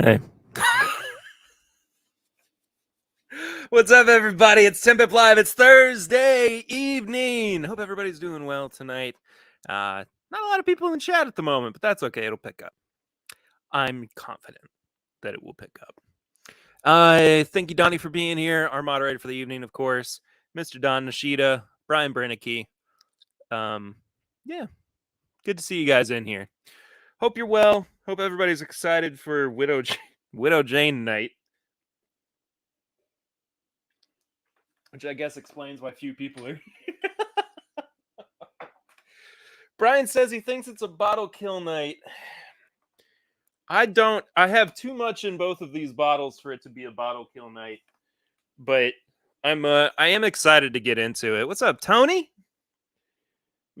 Hey. What's up, everybody? It's TIMBP Live. It's Thursday evening. Hope everybody's doing well tonight. Not a lot of people in the chat at the moment, but that's okay. It'll pick up. I'm confident that it will pick up. Thank you, Donnie, for being here. Our moderator for the evening, of course, Mr. Don Nishida, Brian Brennicky. Yeah, good to see you guys in here. Hope you're well. Hope everybody's excited for Widow Jane night. Which I guess explains why few people are here. Brian says he thinks it's a bottle kill night. I don't. I have too much in both of these bottles for it to be a bottle kill night. But I am excited to get into it. What's up, Tony?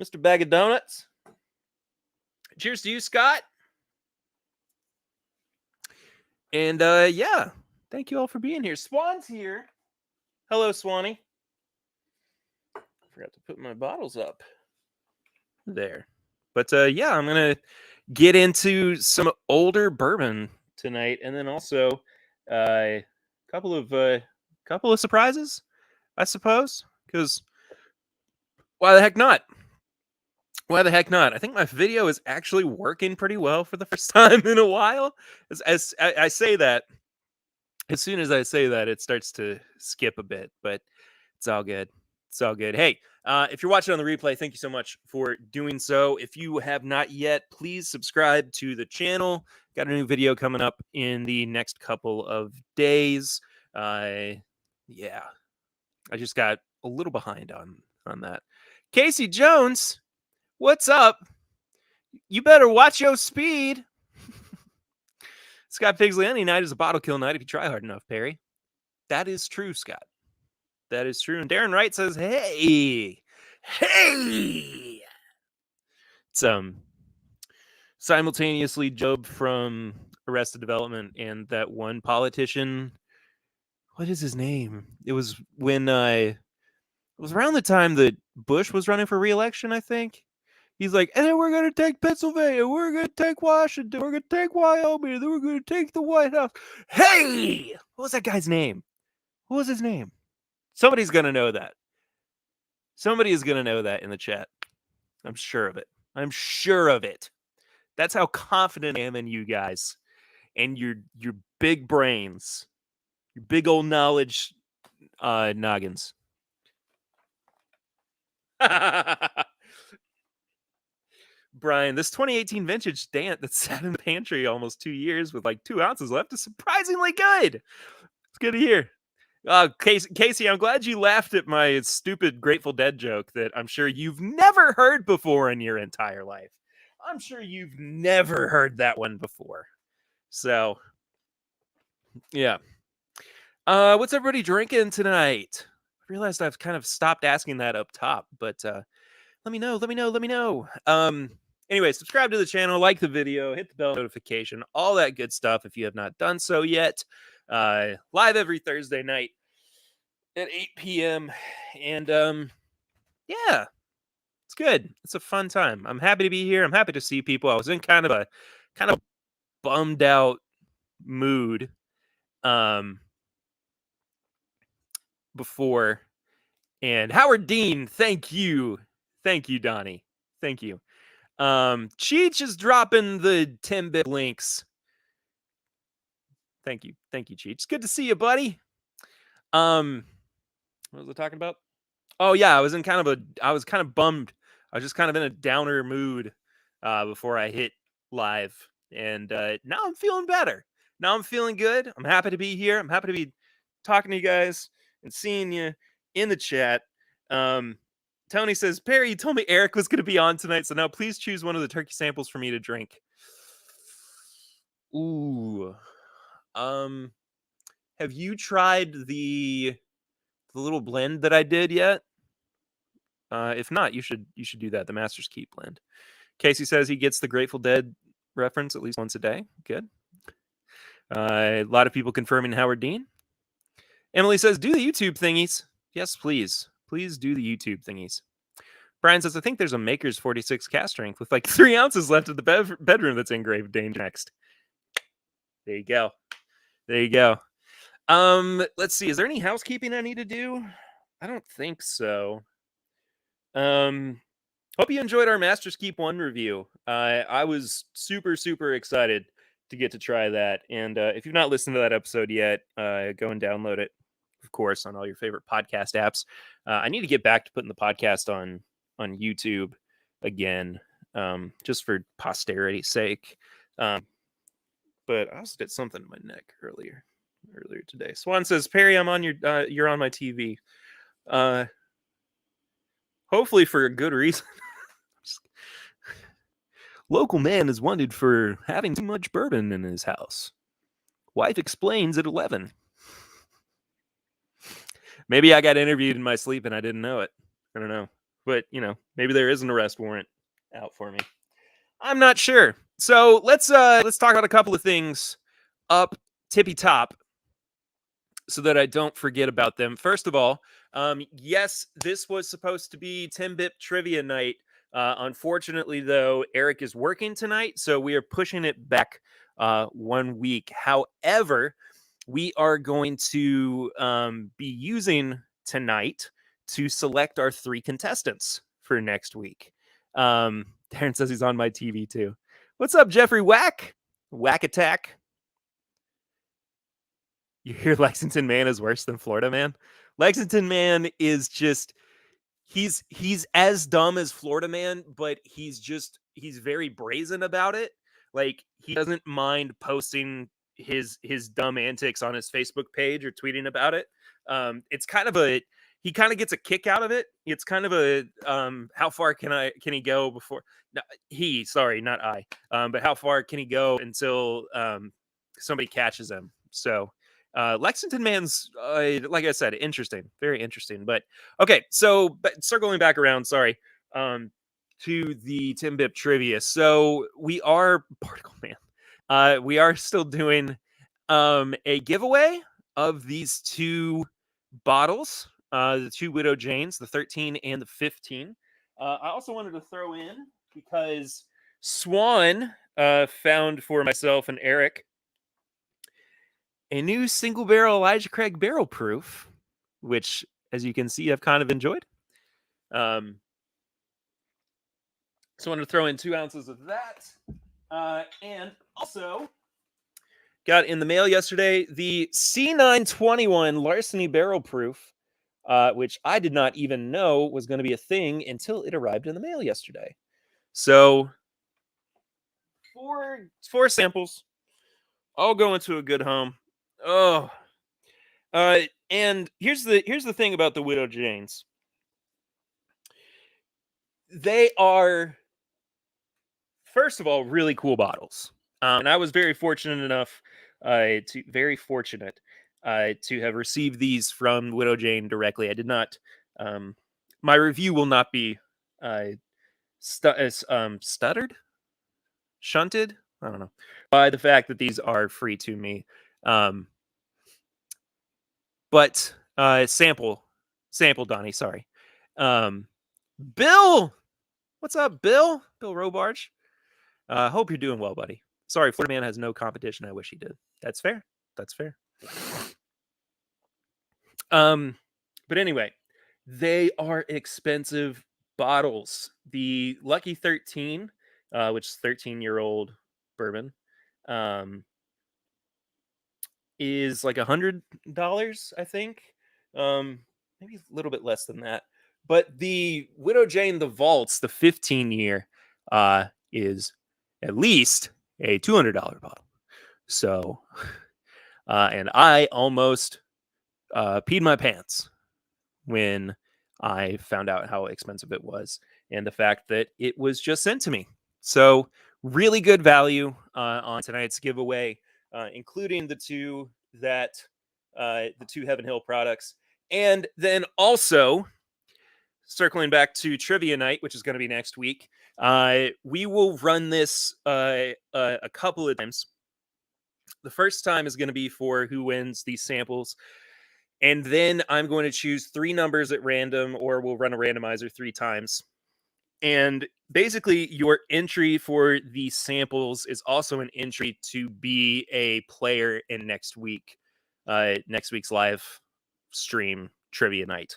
Mr. Bag of Donuts. Cheers to you, Scott. And yeah, thank you all for being here. Swan's here. Hello, Swanee. Forgot to put my bottles up there. But yeah, I'm gonna get into some older bourbon tonight, and then also a couple of surprises, I suppose. Because why the heck not? Why the heck not? I think my video is actually working pretty well for the first time in a while. As I say that, as soon as I say that, it starts to skip a bit, but it's all good. It's all good. Hey, if you're watching on the replay, thank you so much for doing so. If you have not yet, please subscribe to the channel. Got a new video coming up in the next couple of days. Yeah, I just got a little behind on that. Casey Jones, what's up? You better watch your speed. Scott Pigsley, any night is a bottle kill night if you try hard enough, Perry. That is true, Scott. That is true. And Darren Wright says, hey. It's simultaneously Job from Arrested Development and that one politician. What is his name? It was when it was around the time that Bush was running for re-election, I think. He's like, and then we're going to take Pennsylvania, we're going to take Washington, we're going to take Wyoming, and then we're going to take the White House. Hey! What was that guy's name? What was his name? Somebody's going to know that. Somebody is going to know that in the chat. I'm sure of it. I'm sure of it. That's how confident I am in you guys and your big brains, your big old knowledge noggins. Brian, this 2018 vintage Dant that sat in the pantry almost 2 years with like 2 ounces left is surprisingly good. It's good to hear. Casey, I'm glad you laughed at my stupid Grateful Dead joke that I'm sure you've never heard before in your entire life. I'm sure you've never heard that one before. So, yeah. What's everybody drinking tonight? I realized I've kind of stopped asking that up top, but let me know. Anyway, subscribe to the channel, like the video, hit the bell notification, all that good stuff if you have not done so yet. Live every Thursday night at 8 p.m. And yeah, it's good. It's a fun time. I'm happy to be here. I'm happy to see people. I was in kind of bummed out mood before. And Howard Dean, thank you, Donnie. Thank you. Cheech is dropping the TIMBP links. Thank you, Cheech. It's good to see you, buddy. What was I talking about? Oh yeah, I was kind of bummed. I was just kind of in a downer mood before I hit live, and now I'm feeling better. Now I'm feeling good. I'm happy to be here. I'm happy to be talking to you guys and seeing you in the chat. Tony says, Perry, you told me Eric was going to be on tonight, so now please choose one of the turkey samples for me to drink. Ooh. Have you tried the little blend that I did yet? If not, you should do that. The Master's Keep blend. Casey says he gets the Grateful Dead reference at least once a day. Good. A lot of people confirming Howard Dean. Emily says, do the YouTube thingies. Yes, please. Please do the YouTube thingies. Brian says, I think there's a Maker's 46 cast strength with like 3 ounces left of the bedroom that's engraved Danger next. There you go. There you go. Let's see. Is there any housekeeping I need to do? I don't think so. Hope you enjoyed our Master's Keep 1 review. I was super, super excited to get to try that. And if you've not listened to that episode yet, go and download it, of course, on all your favorite podcast apps. I need to get back to putting the podcast on YouTube again, just for posterity's sake. But I also did something in my neck earlier today. Swan says, Perry, I'm on you're on my TV. Hopefully for a good reason. Local man is wanted for having too much bourbon in his house. Wife explains at 11. Maybe I got interviewed in my sleep and I didn't know it. I don't know. But, maybe there is an arrest warrant out for me. I'm not sure. So let's talk about a couple of things up tippy top so that I don't forget about them. First of all, yes, this was supposed to be TIMBP trivia night. Unfortunately, though, Eric is working tonight, so we are pushing it back 1 week. However, we are going to be using tonight to select our 3 contestants for next week. Darren says he's on my TV too. What's up, Jeffrey Whack? Whack Attack. You hear Lexington Man is worse than Florida Man? Lexington Man is just he's as dumb as Florida Man, but he's very brazen about it. Like, he doesn't mind posting his dumb antics on his Facebook page or tweeting about it. It's kind of he kind of gets a kick out of it. It's kind of a how far can he go before not I. But how far can he go until somebody catches him? So Lexington Man's, like I said, interesting, very interesting. But okay, so circling back around, sorry, to the TIMBP trivia. So we are Particle Man. We are still doing a giveaway of these 2 bottles, the 2 Widow Janes, the 13 and the 15. I also wanted to throw in, because Swan found for myself and Eric a new single barrel Elijah Craig barrel proof, which, as you can see, I've kind of enjoyed. So I wanted to throw in 2 ounces of that. And also got in the mail yesterday the C921 Larceny barrel proof, which I did not even know was going to be a thing until it arrived in the mail yesterday. So 4 samples, all going to a good home. Oh, and here's the thing about the Widow Janes. They are, first of all, really cool bottles. And I was very fortunate enough to have received these from Widow Jane directly. I did not. My review will not be stuttered, shunted. I don't know, by the fact that these are free to me. But sample, Donnie. Sorry, Bill. What's up, Bill? Bill Robarge. Hope you're doing well, buddy. Sorry, Florida Man has no competition. I wish he did. That's fair. But anyway, they are expensive bottles. The Lucky 13, which is 13-year-old bourbon, is like $100, I think. Maybe a little bit less than that. But the Widow Jane, the Vaults, the 15-year, is at least a $200 bottle. So, and I almost peed my pants when I found out how expensive it was, and the fact that it was just sent to me. So, really good value on tonight's giveaway, including the 2 Heaven Hill products. And then also, circling back to trivia night, which is going to be next week, we will run this a couple of times. The first time is going to be for who wins these samples. And then I'm going to choose 3 numbers at random, or we'll run a randomizer 3 times. And basically, your entry for the samples is also an entry to be a player in next week's live stream trivia night.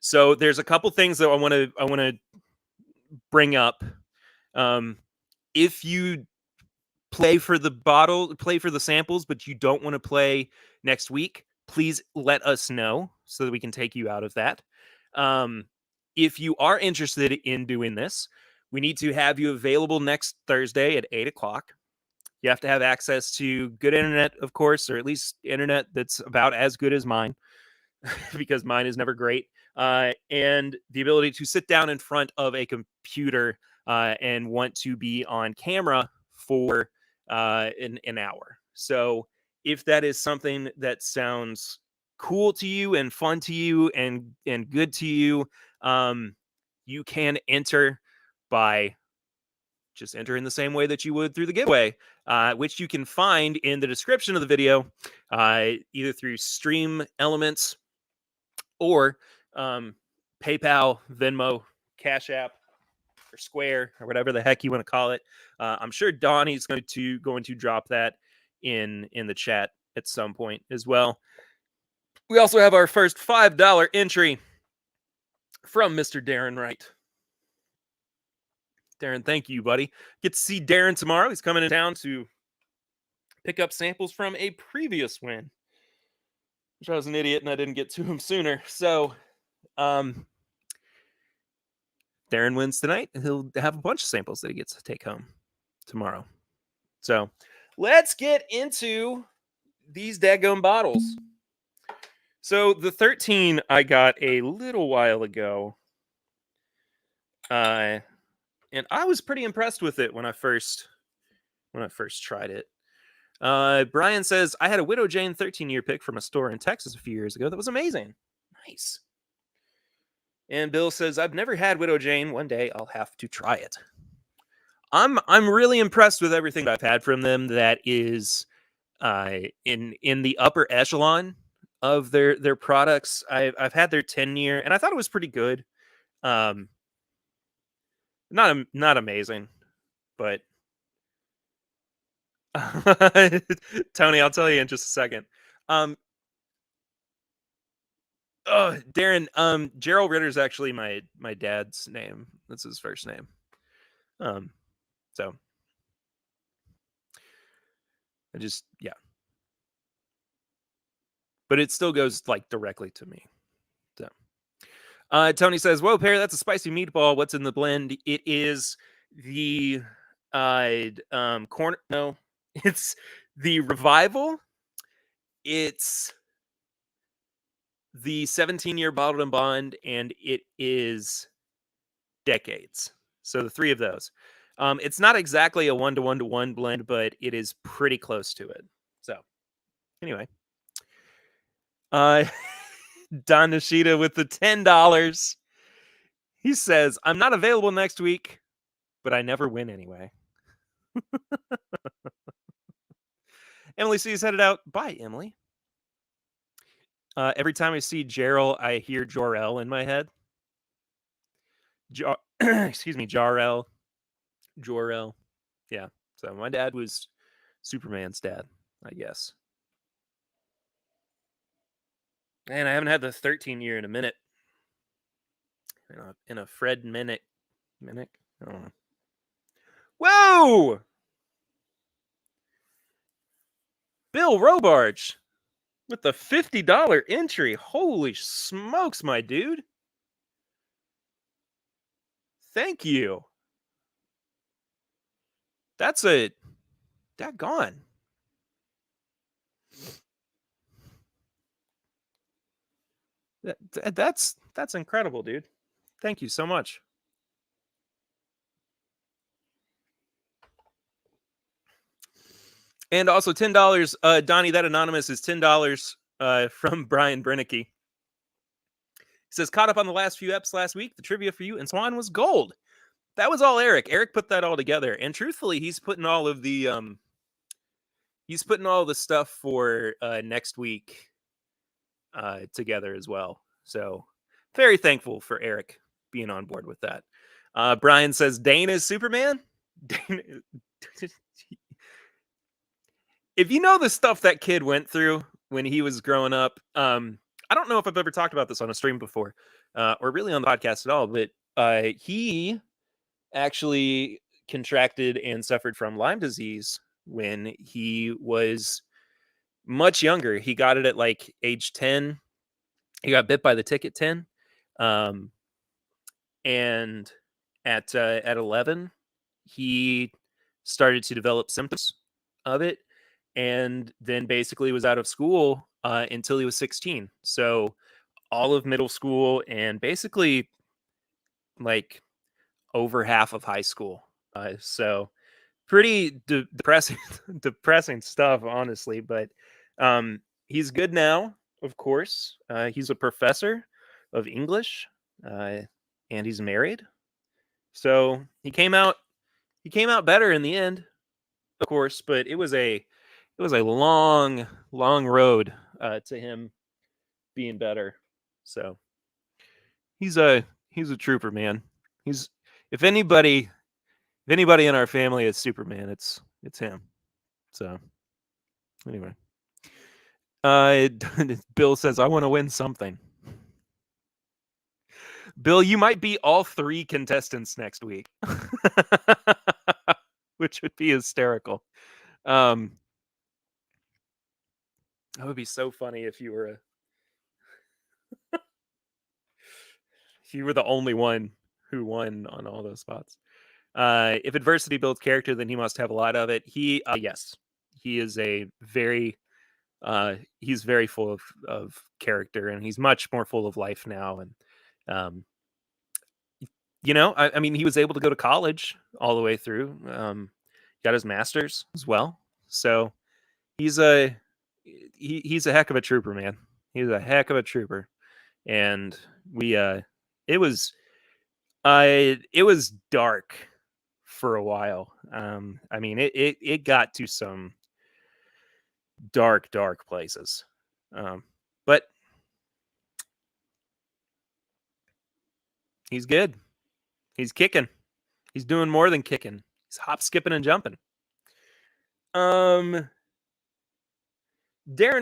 So there's a couple things that I want to bring up. If you play for the samples, but you don't want to play next week, please let us know so that we can take you out of that. If you are interested in doing this, we need to have you available next Thursday at 8:00. You have to have access to good internet, of course, or at least internet that's about as good as mine, because mine is never great. And the ability to sit down in front of a computer and want to be on camera for an hour. So if that is something that sounds cool to you and fun to you and good to you, you can enter by just entering the same way that you would through the giveaway, which you can find in the description of the video, either through Stream Elements or PayPal, Venmo, Cash App, or Square, or whatever the heck you want to call it. I'm sure Donnie's going to drop that in the chat at some point as well. We also have our first $5 entry from Mr. Darren Wright. Darren, thank you, buddy. Get to see Darren tomorrow. He's coming in town to pick up samples from a previous win, which I was an idiot and I didn't get to him sooner. So, Darren wins tonight, and he'll have a bunch of samples that he gets to take home tomorrow. So, let's get into these daggone bottles. So, the 13 I got a little while ago. And I was pretty impressed with it when I first tried it. Brian says, I had a Widow Jane 13-year pick from a store in Texas a few years ago. That was amazing. Nice. And Bill says, I've never had Widow Jane. One day I'll have to try it. I'm really impressed with everything I've had from them that is in the upper echelon of their products. I've had their 10-year, and I thought it was pretty good. Not amazing, but Tony, I'll tell you in just a second. Darren, Gerald Ritter's actually my dad's name. That's his first name. So I just, yeah. But it still goes like directly to me. So Tony says, whoa, Perry, that's a spicy meatball. What's in the blend? It is the corn. No, it's the Revival. It's the 17-year bottled and bond, and it is Decades. So the three of those. It's not exactly a 1-to-1-to-1 blend, but it is pretty close to it. So anyway, Don Nishida with the $10. He says, I'm not available next week, but I never win anyway. Emily C is headed out. Bye, Emily. Every time I see Gerald, I hear Jor-El in my head. Excuse me, Jor-El. Jor-El. Yeah. So my dad was Superman's dad, I guess. And I haven't had the 13-year in a minute. In a Fred Minnick. Minnick? I don't know. Whoa! Bill Robarge with the $50 entry. Holy smokes, my dude. Thank you. That's a daggone. That's incredible, dude. Thank you so much. And also $10. Donnie, that anonymous is $10 from Brian Brennicky. He says, caught up on the last few eps last week. The trivia for you and Swan was gold. That was all Eric. Eric put that all together. And truthfully, he's putting all of the stuff for next week together as well. So very thankful for Eric being on board with that. Brian says Dane is Superman. Dane, if you know the stuff that kid went through when he was growing up, I don't know if I've ever talked about this on a stream before, or really on the podcast at all, but he actually contracted and suffered from Lyme disease when he was much younger. He got it at like age 10. He got bit by the tick at 10. And at 11, he started to develop symptoms of it, and then basically was out of school until he was 16. So all of middle school and basically like over half of high school. So pretty depressing, depressing stuff, honestly. But he's good now, of course. He's a professor of English, and he's married. So he came out better in the end, of course. But it was a long road to him being better. So he's a trooper, man. He's if anybody in our family is Superman, it's him. So anyway, Bill says I want to win something. Bill, you might be all 3 contestants next week, which would be hysterical. That would be so funny if you were the only one who won on all those spots. If adversity builds character, then he must have a lot of it. Yes, he is a very he's very full of character, and he's much more full of life now. And I mean, he was able to go to college all the way through. Got his master's as well. So he's a heck of a trooper, man. He's a heck of a trooper. And it was dark for a while. I mean, it got to some dark places. But he's good. He's kicking. He's doing more than kicking. He's hop, skipping, and jumping. Darren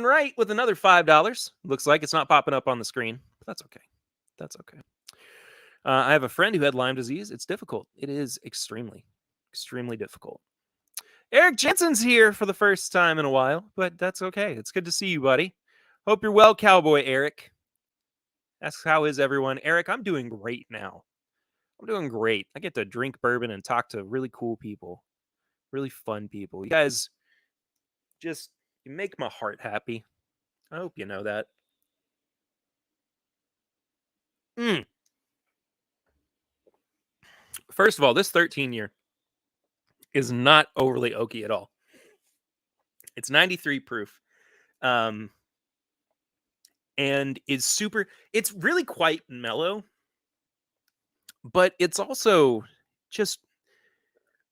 Wright with another $5. Looks like it's not popping up on the screen. But that's okay. That's okay. I have a friend who had Lyme disease. It's difficult. It is extremely difficult. Eric Jensen's here for the first time in a while, but that's okay. It's good to see you, buddy. Hope you're well, Cowboy Eric. Asks how is everyone. Eric, I'm doing great now. I'm doing great. I get to drink bourbon and talk to really cool people, really fun people. You guys you make my heart happy. I hope you know that. First of all, this 13 year is not overly oaky at all. It's 93 proof. And it's really quite mellow, but it's also just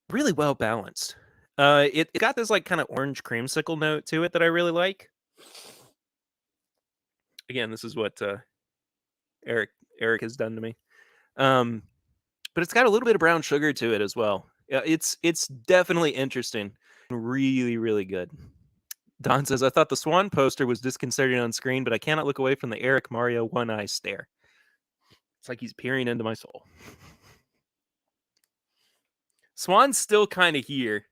really well balanced. It got this like kind of orange creamsicle note to it that I really like. Again, this is what Eric has done to me. But it's got a little bit of brown sugar to it as well. Yeah, it's definitely interesting. Really good. Don says, I thought the Swan poster was disconcerting on screen, but I cannot look away from the Eric Mario one-eye stare. It's like he's peering into my soul. Swan's still kind of here.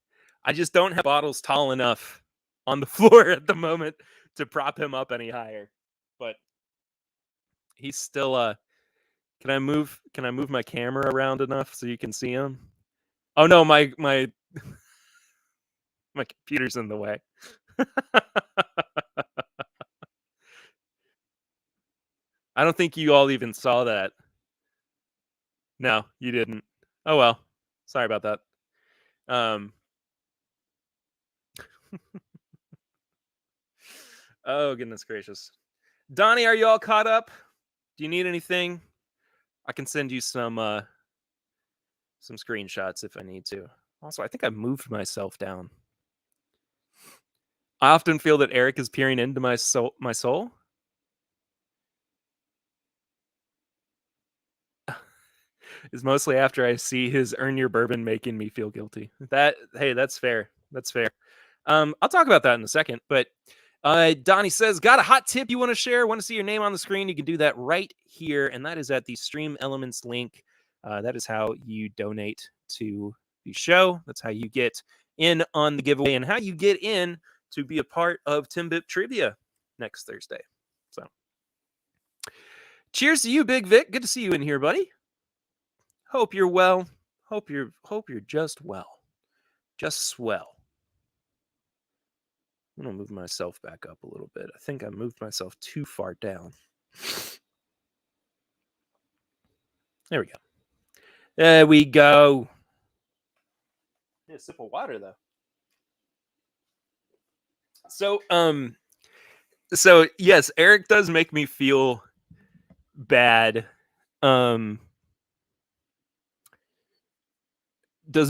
I just don't have bottles tall enough on the floor at the moment to prop him up any higher. But he's still Can I move my camera around enough so you can see him? Oh no, my my computer's in the way. I don't think you all even saw that. No, you didn't. Oh well. Sorry about that. Oh goodness gracious. Donnie, are you all caught up? Do you need anything? I can send you some screenshots if I need to. Also, I think I moved myself down. I often feel that Eric is peering into my soul. is mostly after I see his earn your bourbon making me feel guilty. Hey, that's fair. That's fair. I'll talk about that in a second, but Donnie says, got a hot tip you want to share? Want to see your name on the screen? You can do that right here, and that is at the Stream Elements link. That is how you donate to the show. That's how you get in on the giveaway and how you get in to be a part of TIMBP Trivia next Thursday. So, cheers to you, Big Vic. Good to see you in here, buddy. Hope you're well. Hope you're just well. Just swell. I'm going to move myself back up a little bit. I think I moved myself too far down. There we go. There we go. Yeah, a sip of water, though. So yes, Eric does make me feel bad. Does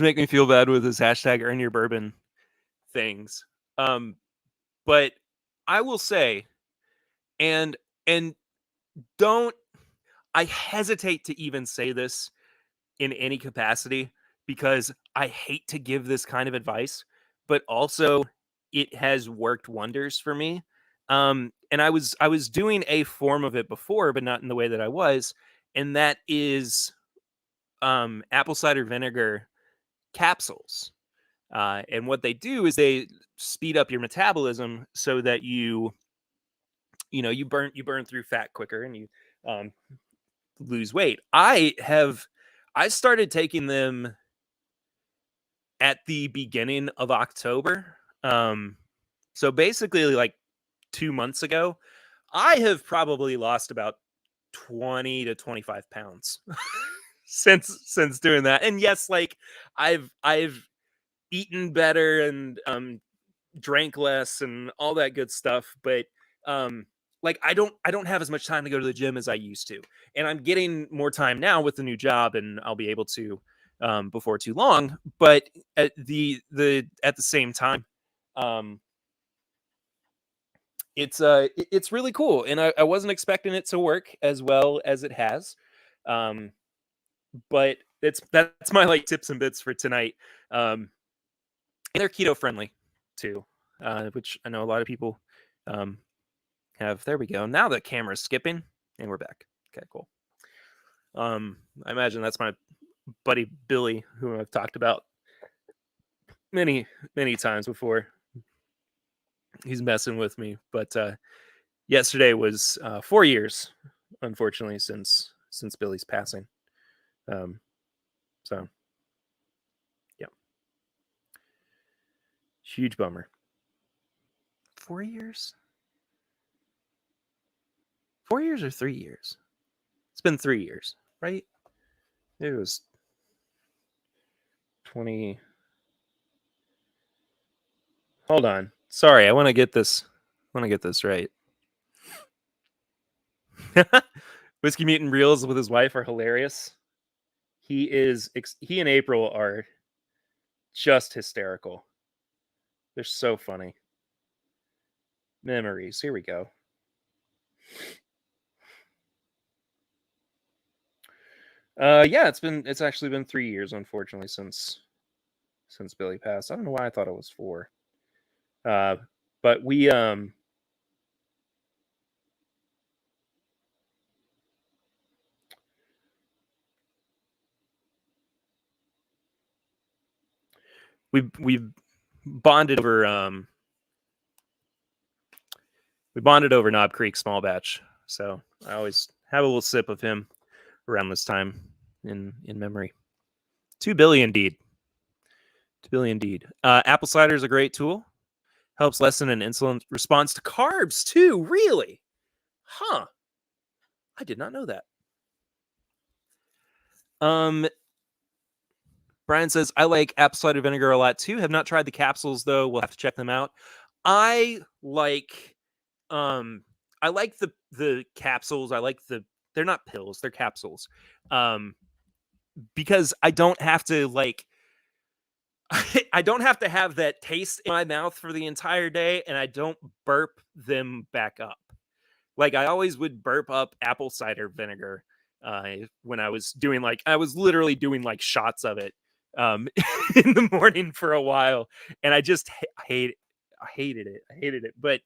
make me feel bad with his hashtag earn your bourbon things. But I will say, and don't, I hesitate to even say this in any capacity because I hate to give this kind of advice, but also it has worked wonders for me. And I was doing a form of it before, but not in the way that I was, and that is apple cider vinegar capsules. And what they do is they speed up your metabolism so that you burn through fat quicker and you lose weight. I started taking them at the beginning of October. So basically like 2 months ago, I have probably lost about 20 to 25 pounds since doing that. And yes, like I've eaten better and drank less and all that good stuff, but like I don't have as much time to go to the gym as I used to, and I'm getting more time now with the new job, and I'll be able to before too long. But at the same time, it's really cool, and I wasn't expecting it to work as well as it has. But that's my like tips and bits for tonight. And they're keto friendly too, which I know a lot of people have. There we go. Now the camera's skipping, and we're back. Okay, cool. I imagine that's my buddy Billy, who I've talked about many times before. He's messing with me, but yesterday was 4 years, unfortunately, since Billy's passing. So yeah, huge bummer. 4 years? 4 years or 3 years? It's been 3 years, right? It was 20. Hold on. Sorry, I want to get this right. Whiskey Meat and Reels with his wife are hilarious. He and April are just hysterical. They're so funny. Memories. Here we go. Yeah, it's actually been 3 years, unfortunately, since Billy passed. I don't know why I thought it was 4. But we bonded over Knob Creek Small Batch. So I always have a little sip of him around this time in memory. 2 billion indeed. 2 billion indeed. Apple cider is a great tool. Helps lessen an insulin response to carbs too. Really? Huh. I did not know that. Brian says, I like apple cider vinegar a lot too. Have not tried the capsules though. We'll have to check them out. I like the capsules. They're not pills, they're capsules. Because I don't have to I don't have to have that taste in my mouth for the entire day, and I don't burp them back up. Like I always would burp up apple cider vinegar when I was doing I was literally doing like shots of it in the morning for a while, and I just hated it. But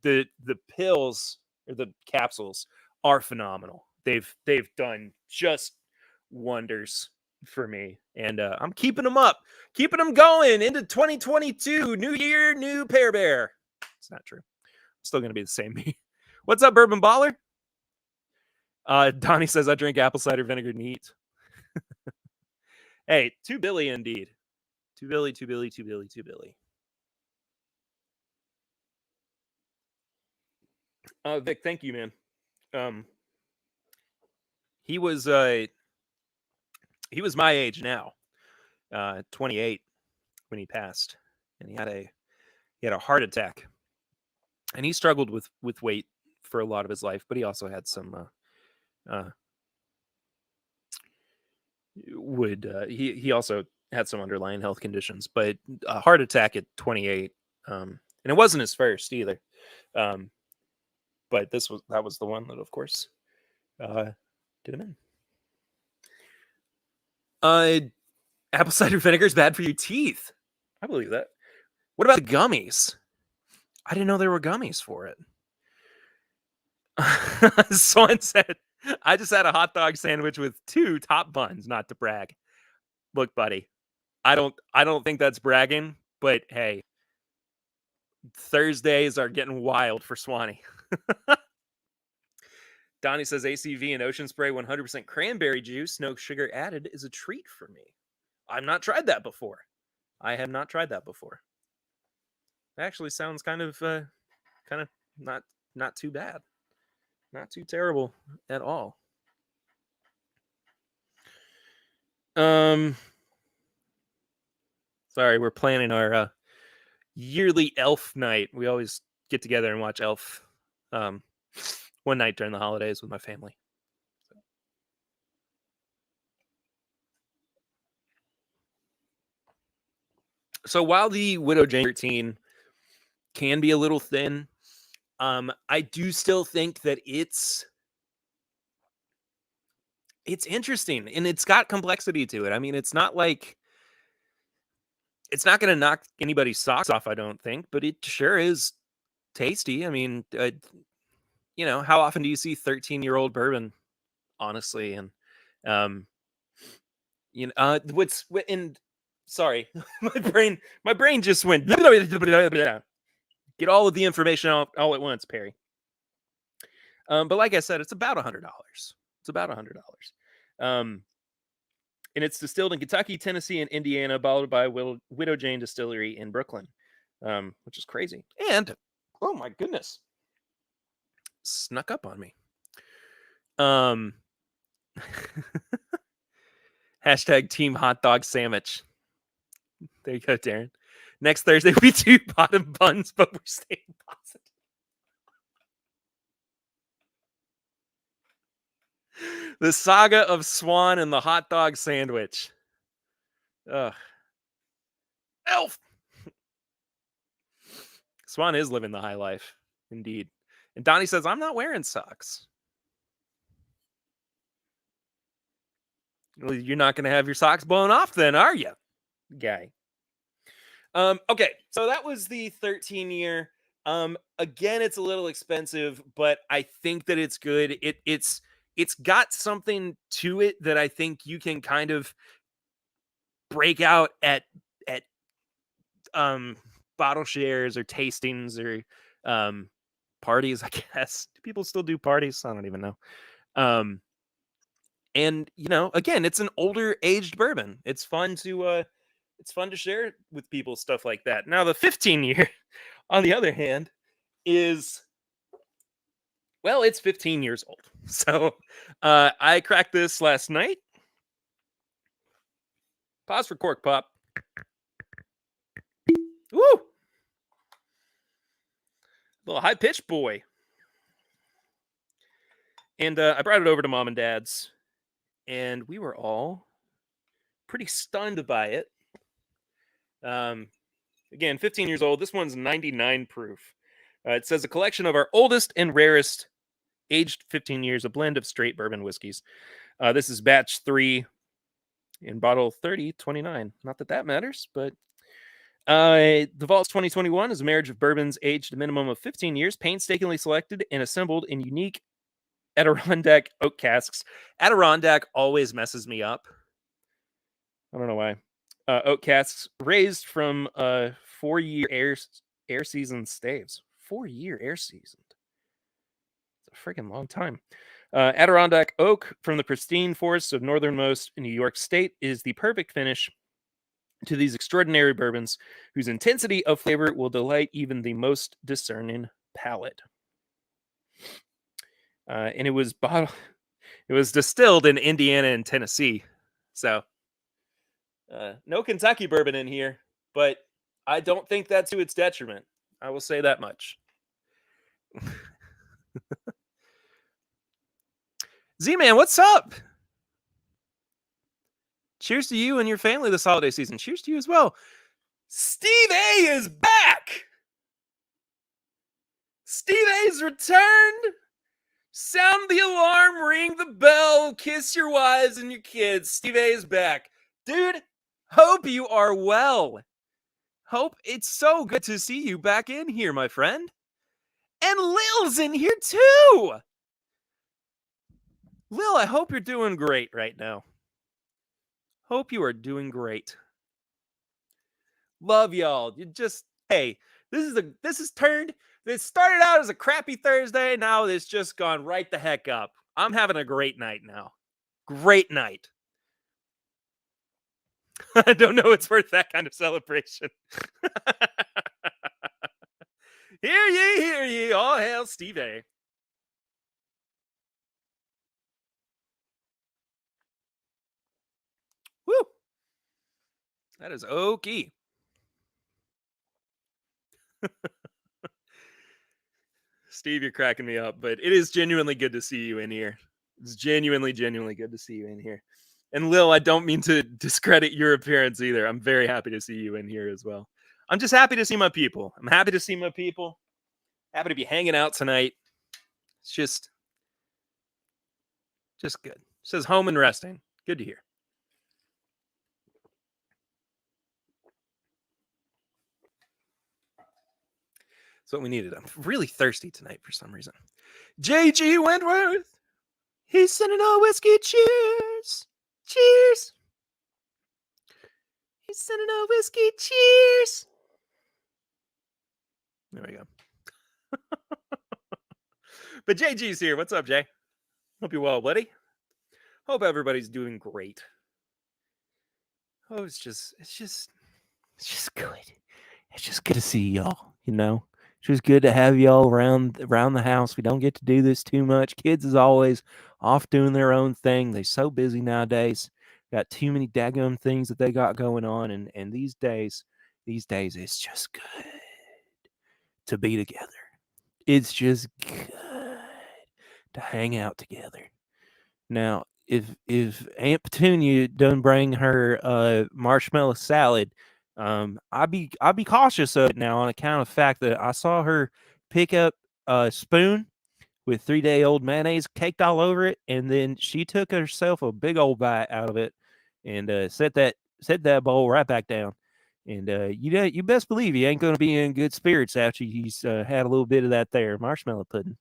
the pills or the capsules are phenomenal. They've done just wonders for me, and I'm keeping them up, keeping them going into 2022. New year, new Pear Bear. It's not true. I'm still gonna be the same me. What's up, Bourbon Baller? Donnie says I drink apple cider vinegar neat. Hey, 2 Billy indeed. 2 Billy, 2 Billy, 2 Billy, 2 Billy. Vic, thank you, man. He was my age now, 28 when he passed, and he had a heart attack, and he struggled with weight for a lot of his life, but he also had some he also had some underlying health conditions, but a heart attack at 28, and it wasn't his first either. But that was the one that, of course, did him in. Apple cider vinegar is bad for your teeth. I believe that. What about the gummies? I didn't know there were gummies for it. Someone said, I just had a hot dog sandwich with 2 top buns, not to brag. Look, buddy, I don't think that's bragging, but hey, Thursdays are getting wild for Swanee. Donnie says ACV and Ocean Spray 100% cranberry juice, no sugar added, is a treat for me. I've not tried that before. I have not tried that before. It actually sounds kind of not too bad. Not too terrible at all. Sorry, we're planning our yearly Elf night. We always get together and watch Elf one night during the holidays with my family. So while the Widow Jane 13 can be a little thin, I do still think that it's interesting and it's got complexity to it. I mean, it's not going to knock anybody's socks off, I don't think, but it sure is tasty. I mean, how often do you see 13-year-old bourbon, honestly? And sorry, my brain just went get all of the information all at once, Perry. But like I said, it's about $100. It's about $100. And it's distilled in Kentucky, Tennessee, and Indiana, bottled by Widow Jane Distillery in Brooklyn, which is crazy. And oh my goodness, snuck up on me. Hashtag Team Hot Dog Sandwich. There you go, Darren. Next Thursday we do bottom buns, but we're staying positive. The saga of Swan and the hot dog sandwich. Ugh. Elf. Swan is living the high life, indeed. And Donnie says, I'm not wearing socks. Well, you're not going to have your socks blown off then, are you, guy? Okay, so that was the 13-year. Again, it's a little expensive, but I think that it's good. It's got something to it that I think you can kind of break out at bottle shares or tastings or parties, I guess. Do people still do parties? I don't even know. And again, it's an older aged bourbon. It's fun to share with people, stuff like that. Now the 15-year, on the other hand, is, well, it's 15 years old. So I cracked this last night. Pause for cork pop. Woo! Little high pitched boy. And I brought it over to Mom and Dad's, and we were all pretty stunned by it. Again, 15 years old. This one's 99 proof. It says a collection of our oldest and rarest aged 15 years, a blend of straight bourbon whiskeys. This is batch 3 in bottle 3029. Not that that matters, but the Vaults 2021 is a marriage of bourbons aged a minimum of 15 years, painstakingly selected and assembled in unique Adirondack oak casks. Adirondack always messes me up. I don't know why. Oak casks raised from 4-year air season staves. 4-year air season. It's a freaking long time. Adirondack oak from the pristine forests of northernmost New York State is the perfect finish to these extraordinary bourbons, whose intensity of flavor will delight even the most discerning palate. And it was distilled in Indiana and Tennessee. So no Kentucky bourbon in here, but I don't think that's to its detriment. I will say that much. Z-Man, what's up? Cheers to you and your family this holiday season. Cheers to you as well. Steve A is back. Steve A's returned. Sound the alarm, ring the bell, kiss your wives and your kids. Steve A is back. Dude, hope you are well. Hope it's so good to see you back in here, my friend. And Lil's in here too. Lil, I hope you're doing great right now. Hope you are doing great. Love y'all. You just, hey, this started out as a crappy Thursday. Now it's just gone right the heck up. I'm having a great night now. Great night. I don't know it's worth that kind of celebration. Hear ye, all hail Steve A. Woo! That is okay. Steve, you're cracking me up, but it is genuinely good to see you in here. It's genuinely good to see you in here. And Lil, I don't mean to discredit your appearance either. I'm very happy to see you in here as well. I'm just happy to see my people. Happy to be hanging out tonight. It's just good. It says home and resting. Good to hear. That's what we needed. I'm really thirsty tonight for some reason. JG Wentworth. He's sending a whiskey. Cheers. Cheers. He's sending a whiskey. Cheers. There we go. But JG's here. What's up, Jay? Hope you're well, buddy. Hope everybody's doing great. Oh, it's just good. It's just good to see y'all, you know. It's just good to have y'all around the house. We don't get to do this too much. Kids is always off doing their own thing. They're so busy nowadays. Got too many daggum things that they got going on, and these days it's just good to be together. It's just good to hang out together. Now, if Aunt Petunia doesn't bring her marshmallow salad, I'd be cautious of it now on account of the fact that I saw her pick up a spoon with 3-day-old mayonnaise caked all over it, and then she took herself a big old bite out of it and set that bowl right back down. And you best believe he ain't going to be in good spirits after he's had a little bit of that there marshmallow pudding.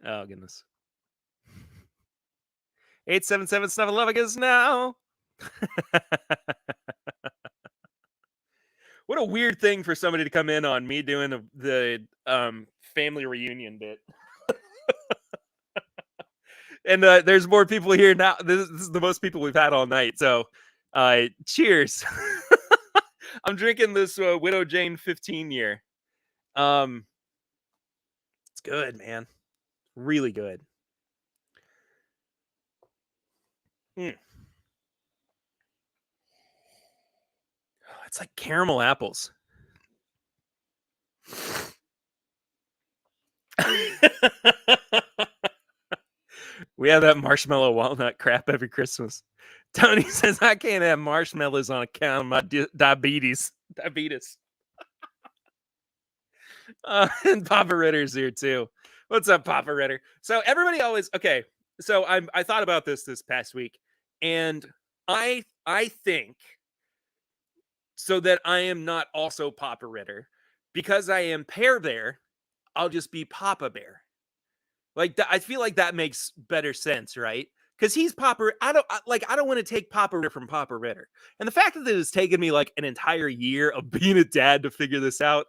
Oh, goodness. 877 Snuff Love us now. What a weird thing for somebody to come in on me doing the family reunion bit. And there's more people here now. This is the most people we've had all night. So cheers. I'm drinking this Widow Jane 15 year. It's good, man. Really good. It's like caramel apples. We have that marshmallow walnut crap every Christmas. Tony says, I can't have marshmallows on account of my diabetes. And Papa Ritter's here too. What's up, Papa Ritter? So everybody always okay. So I thought about this past week, and I think so that I am not also Papa Ritter because I am Pear Bear. I'll just be Papa Bear. Like I feel like that makes better sense, right? Because he's Papa. I don't want to take Papa Ritter from Papa Ritter. And the fact that it has taken me like an entire year of being a dad to figure this out,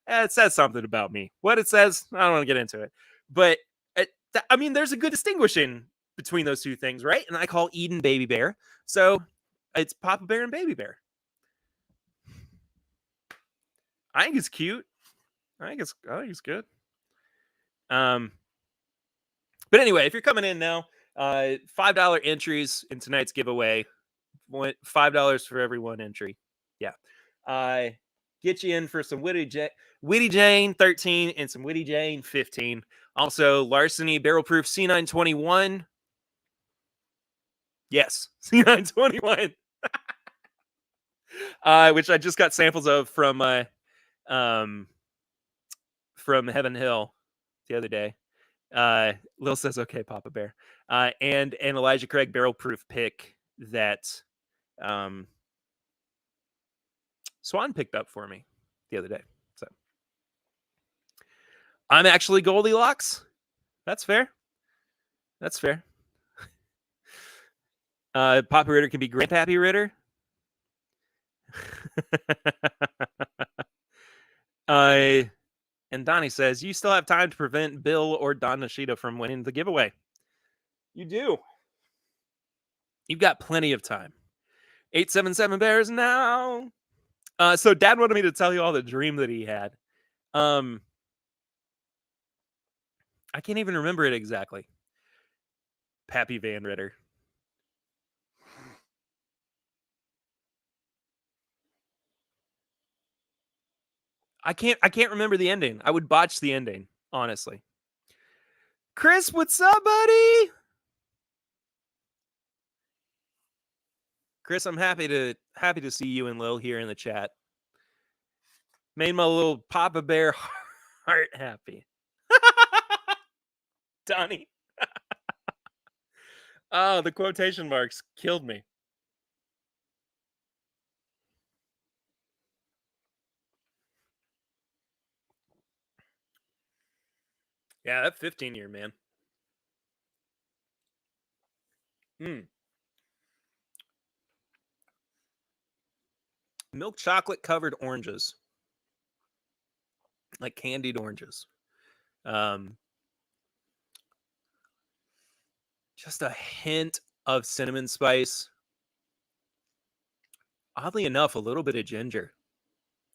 it says something about me. What it says, I don't want to get into it. But I mean, there's a good distinguishing between those two things, right? And I call Eden Baby Bear, so it's Papa Bear and Baby Bear. I think it's cute. I think it's good. But anyway, if you're coming in now, $5 entries in tonight's giveaway. $5 for every one entry. Yeah. Get you in for some Witty Jane 13 and some Witty Jane 15. Also, Larceny Barrel Proof C921. Yes, C921. Which I just got samples of from Heaven Hill the other day. Lil says, okay, Papa Bear. And an Elijah Craig Barrel Proof pick that Swan picked up for me the other day. So I'm actually Goldilocks. That's fair. That's fair. Papa Ritter can be Grandpappy Ritter. And Donnie says, you still have time to prevent Bill or Don Nishida from winning the giveaway. You do. You've got plenty of time. 877 Bears now. So Dad wanted me to tell you all the dream that he had. I can't even remember it exactly. Pappy Van Ritter. I can't remember the ending. I would botch the ending, honestly. Chris, what's up, buddy? Chris, I'm happy to see you and Lil here in the chat. Made my little Papa Bear heart happy. Donnie. Oh, the quotation marks killed me. Yeah, that 15-year, man. Milk chocolate covered oranges. Like candied oranges. Just a hint of cinnamon spice. Oddly enough, a little bit of ginger,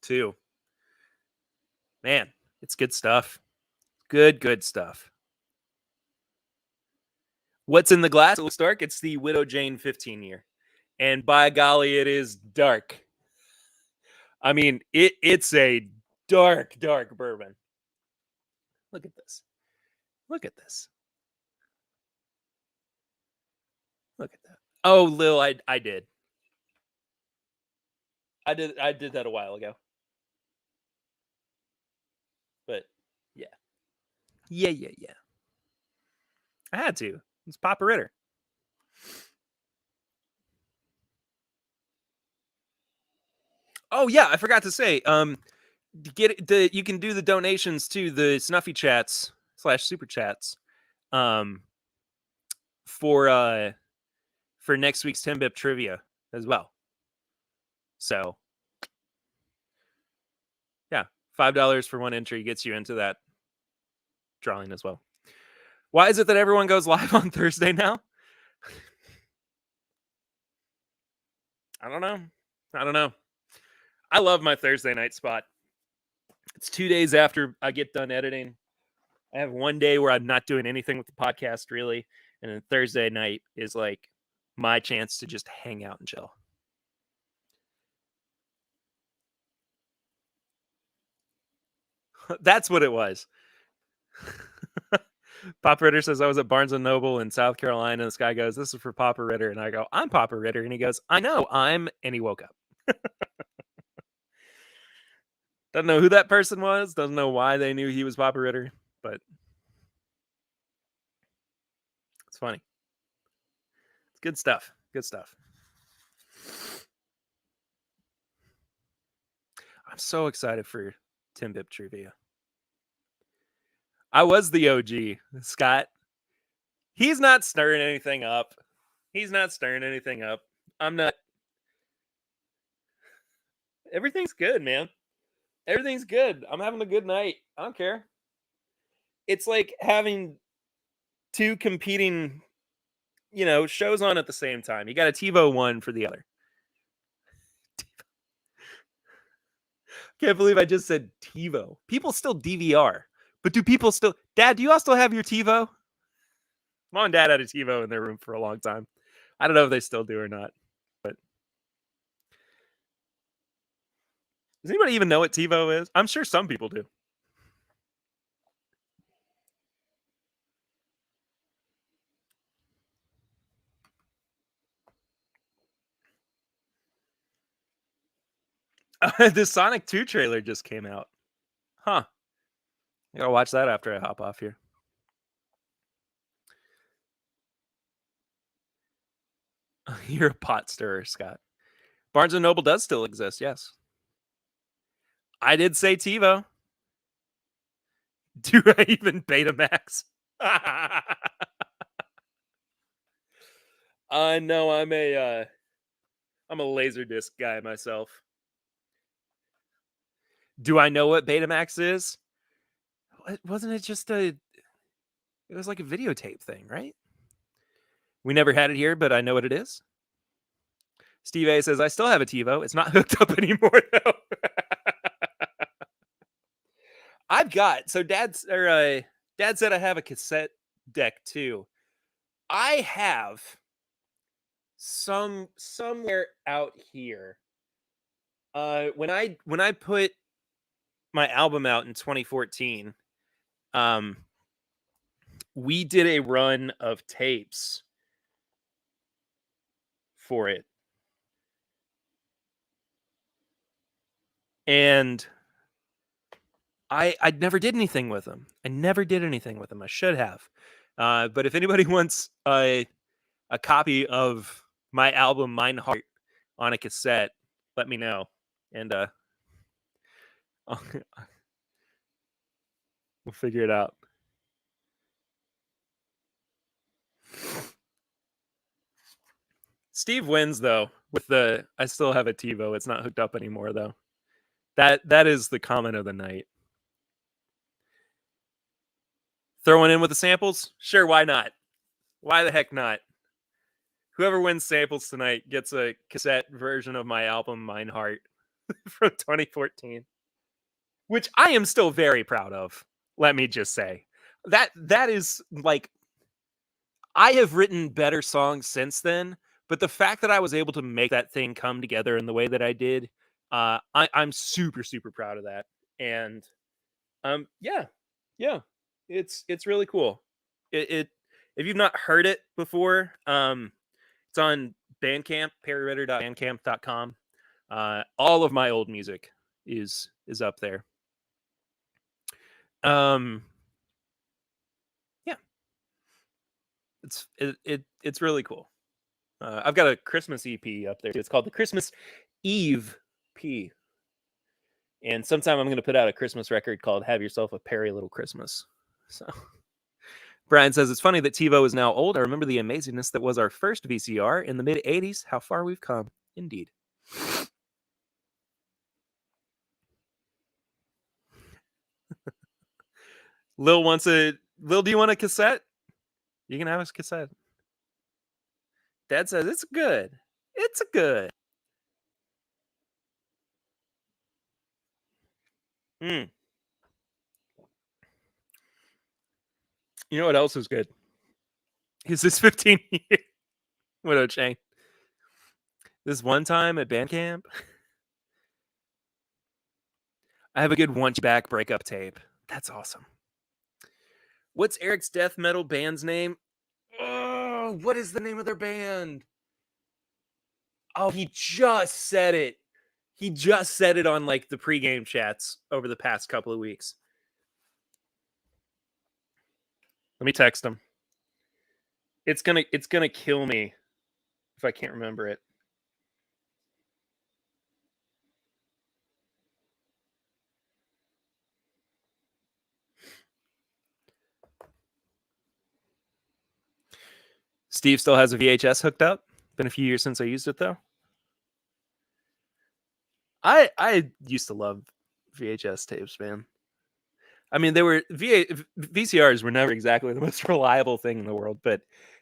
too. Man, it's good stuff. Good stuff. What's in the glass? It looks dark. It's the Widow Jane 15-year. And by golly, it is dark. I mean, it's a dark bourbon. Look at this. Look at this. Look at that. Oh, Lil, I did. I did that a while ago. But yeah. Yeah. I had to. It's Papa Ritter. Oh yeah, I forgot to say. You can do the donations to the Snuffy Chats / Super Chats. For next week's TIMBP trivia as well. So yeah, $5 for one entry gets you into that drawing as well. Why is it that everyone goes live on Thursday now? I don't know. I love my Thursday night spot. It's 2 days after I get done editing. I have one day where I'm not doing anything with the podcast really, and then Thursday night is like my chance to just hang out and chill. That's what it was. Papa Ritter says, I was at Barnes & Noble in South Carolina, and this guy goes, this is for Papa Ritter. And I go, I'm Papa Ritter. And he goes, I know, and he woke up. Doesn't know who that person was. Doesn't know why they knew he was Papa Ritter, but it's funny. It's good stuff. Good stuff. I'm so excited for TIMBP trivia. I was the OG, Scott. He's not stirring anything up. I'm not. Everything's good, man. Everything's good. I'm having a good night. I don't care. It's like having two competing, shows on at the same time. You got a TiVo one for the other. Can't believe I just said TiVo. People still DVR, but do people still? Dad, do you all still have your TiVo? Mom and Dad had a TiVo in their room for a long time. I don't know if they still do or not. But does anybody even know what TiVo is? I'm sure some people do. The Sonic 2 trailer just came out. Huh. I gotta watch that after I hop off here. You're a pot stirrer, Scott. Barnes & Noble does still exist, yes. I did say TiVo. Do I even Betamax? No, I'm a Laserdisc guy myself. Do I know what Betamax is? Wasn't it just it was like a videotape thing, right? We never had it here, but I know what it is. Steve A says, I still have a TiVo. It's not hooked up anymore, though. I've got, so Dad said I have a cassette deck too. I have somewhere out here. When I put my album out in 2014, we did a run of tapes for it. And I never did anything with them. I should have. But if anybody wants a copy of my album Mine Heart on a cassette, let me know. And we'll figure it out. Steve wins though with the I still have a TiVo. It's not hooked up anymore though. That is the comment of the night. Throwing in with the samples? Sure, why not? Why the heck not? Whoever wins samples tonight gets a cassette version of my album Mine Heart from 2014, which I am still very proud of. Let me just say. That is like I have written better songs since then, but the fact that I was able to make that thing come together in the way that I did, I'm super super proud of that. And yeah, it's really cool. It if you've not heard it before, it's on Bandcamp, perryritter.bandcamp.com. All of my old music is up there. Yeah, it's really cool. I've got a Christmas EP up there. It's called the Christmas Eve P. And sometime I'm going to put out a Christmas record called Have Yourself a Perry Little Christmas. So Brian says, it's funny that TiVo is now old. I remember the amazingness that was our first VCR in the mid 80s. How far we've come. Indeed. Lil, do you want a cassette? You can have a cassette. Dad says, it's good. It's good. You know what else is good? Is this 15 year Widow Chain? This one time at band camp, I have a good Want You Back breakup tape. That's awesome. What's Eric's death metal band's name? Oh, what is the name of their band? Oh, he just said it. He just said it on like the pregame chats over the past couple of weeks. Let me text him. It's gonna kill me if I can't remember it. Steve still has a VHS hooked up. Been a few years since I used it though. I used to love VHS tapes, man. I mean, they were VCRs were never exactly the most reliable thing in the world, but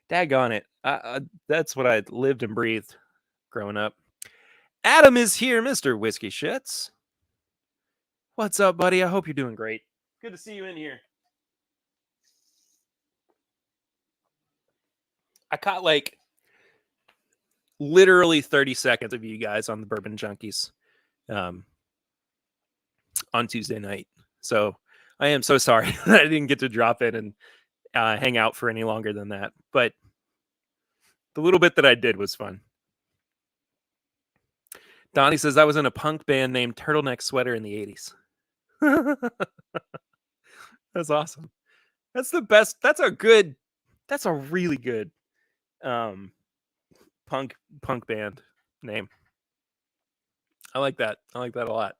daggone it, that's what I lived and breathed growing up. Adam is here, Mr. Whiskey Shits. What's up, buddy? I hope you're doing great. Good to see you in here. I caught like literally 30 seconds of you guys on the Bourbon Junkies on Tuesday night. So I am so sorry that I didn't get to drop in and hang out for any longer than that. But the little bit that I did was fun. Donnie says I was in a punk band named Turtleneck Sweater in the 80s. That's awesome. That's the best. That's a really good punk band name. I like that. I like that a lot.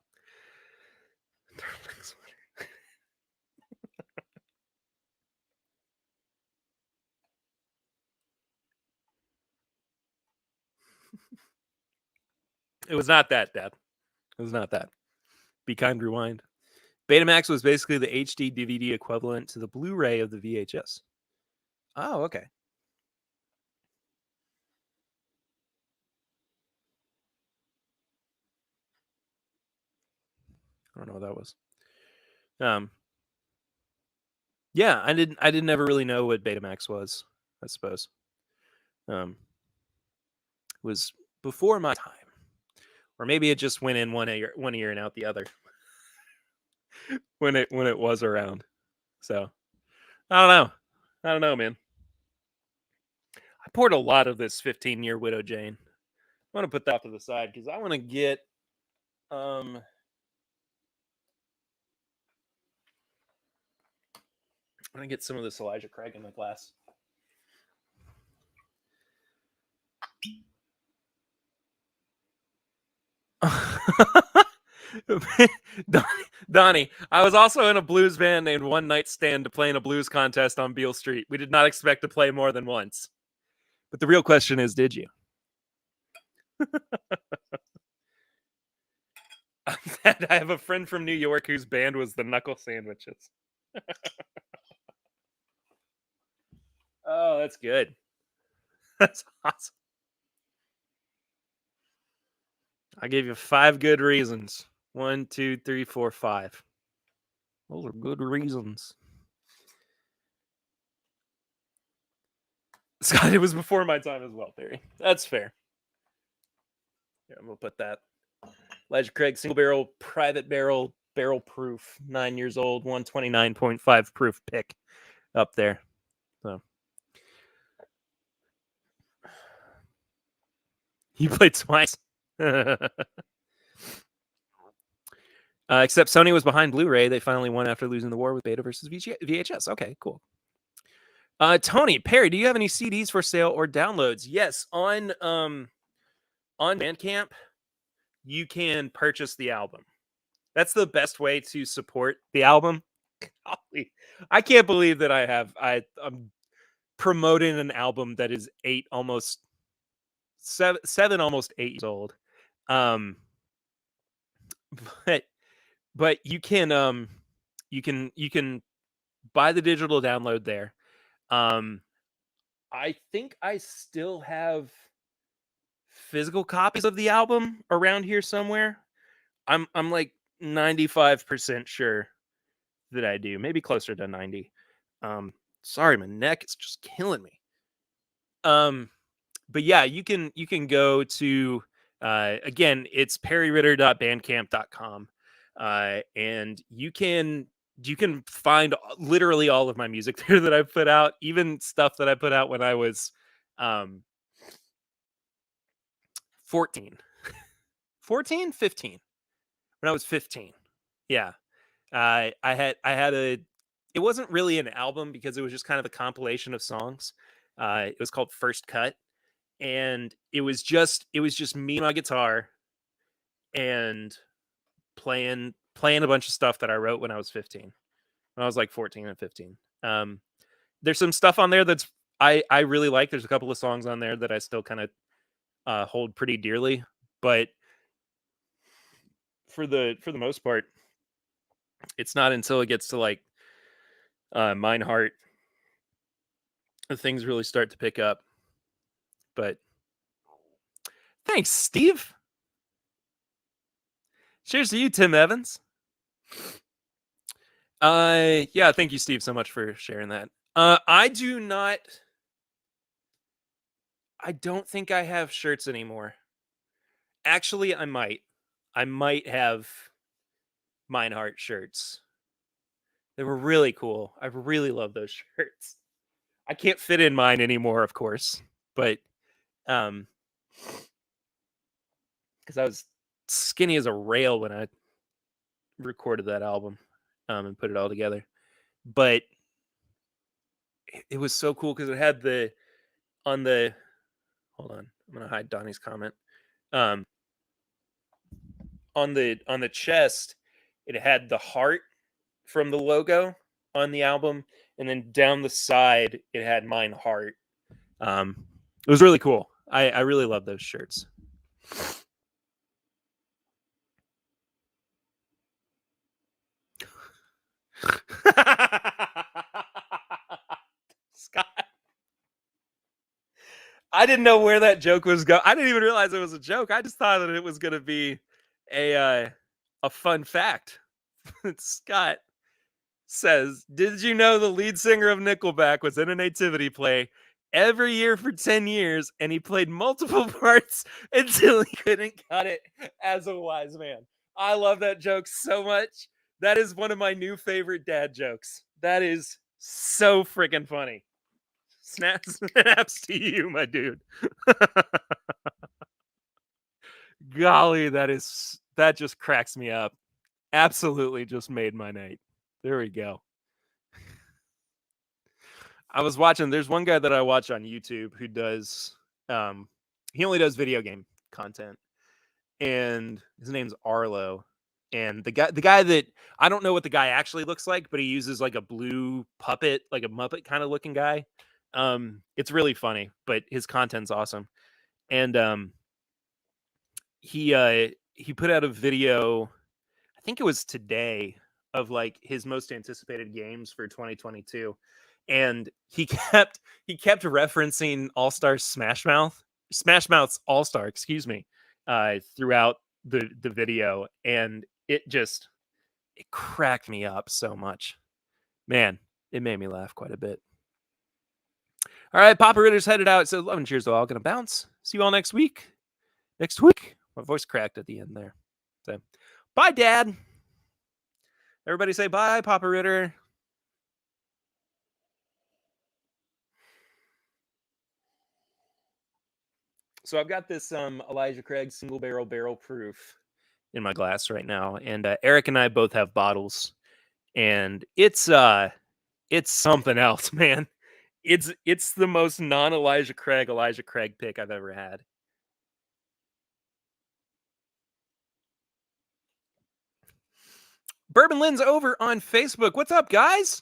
It was not that, Dad. It was not that. Be kind, rewind. Betamax was basically the HD DVD equivalent to the Blu-ray of the VHS. Oh, okay. I don't know what that was. Yeah, I didn't ever really know what Betamax was, I suppose. It was before my time. Or maybe it just went in one ear and out the other. when it was around. So I don't know, man. I poured a lot of this 15-year Widow Jane. I want to put that off to the side because I want to get I want to get some of this Elijah Craig in my glass. Donnie, I was also in a blues band named One Night Stand to play in a blues contest on Beale Street. We did not expect to play more than once. But the real question is, did you? I have a friend from New York whose band was the Knuckle Sandwiches. Oh, that's good. That's awesome. I gave you 5 good reasons. 1, 2, 3, 4, 5. Those are good reasons. Scott, it was before my time as well, Barry. That's fair. Yeah, I'm gonna put that. Elijah Craig, single barrel, private barrel, barrel proof, 9 years old, 129.5 proof pick up there. So you played twice. Except Sony was behind Blu-ray. They finally won after losing the war with Beta versus VHS. Okay, cool. Tony, Perry, do you have any CDs for sale or downloads? Yes, on Bandcamp, you can purchase the album. That's the best way to support the album. I can't believe that I'm promoting an album that is 8, almost 7, almost 8 years old. But you can buy the digital download there. I think I still have physical copies of the album around here somewhere. I'm like 95% sure that I do, maybe closer to 90. Sorry, my neck is just killing me. But yeah, you can go to again, it's perryritter.bandcamp.com. And you can find literally all of my music there that I've put out, even stuff that I put out when I was 14 14, 15. When I was 15. Yeah. I had a it wasn't really an album because it was just kind of a compilation of songs. It was called First Cut, and it was just me and my guitar and playing a bunch of stuff that I wrote when I was 15. When I was like 14 and 15. There's some stuff on there that's I really like. There's a couple of songs on there that I still kind of hold pretty dearly, but for the most part, it's not until it gets to like Mine Heart that things really start to pick up. But thanks, Steve. Cheers to you, Tim Evans. Yeah, thank you, Steve, so much for sharing that. I don't think I have shirts anymore. Actually, I might. I might have Mine Heart shirts. They were really cool. I really love those shirts. I can't fit in mine anymore, of course, but because I was skinny as a rail when I recorded that album and put it all together. But it was so cool because it had on the hold on, I'm gonna hide Donnie's comment. On the chest, it had the heart from the logo on the album, and then down the side it had Mine Heart. It was really cool. I really love those shirts. Scott, I didn't know where that joke was going. I didn't even realize it was a joke. I just thought that it was going to be a fun fact. Scott says, "Did you know the lead singer of Nickelback was in a nativity play every year for 10 years, and he played multiple parts until he couldn't cut it as a wise man?" I love that joke so much. That is one of my new favorite dad jokes. That is so freaking funny. Snaps to you, my dude. Golly, that just cracks me up. Absolutely just made my night. There we go. I was watching, there's one guy that I watch on YouTube who does he only does video game content, and his name's Arlo. And the guy that I don't know what the guy actually looks like, but he uses like a blue puppet, like a Muppet kind of looking guy. It's really funny, but his content's awesome. And he put out a video, I think it was today, of like his most anticipated games for 2022, and he kept referencing Smash Mouth's All Star, excuse me, throughout the video, and it cracked me up so much. Man, it made me laugh quite a bit. All right, Papa Ritter's headed out. So 11 cheers to all. Gonna bounce. See you all next week. Next week. My voice cracked at the end there. So, bye, Dad. Everybody say bye, Papa Ritter. So I've got this Elijah Craig single barrel proof in my glass right now, and Eric and I both have bottles, and it's something else, man. It's the most non Elijah Craig pick I've ever had. Bourbon Lynn's over on Facebook. What's up, guys?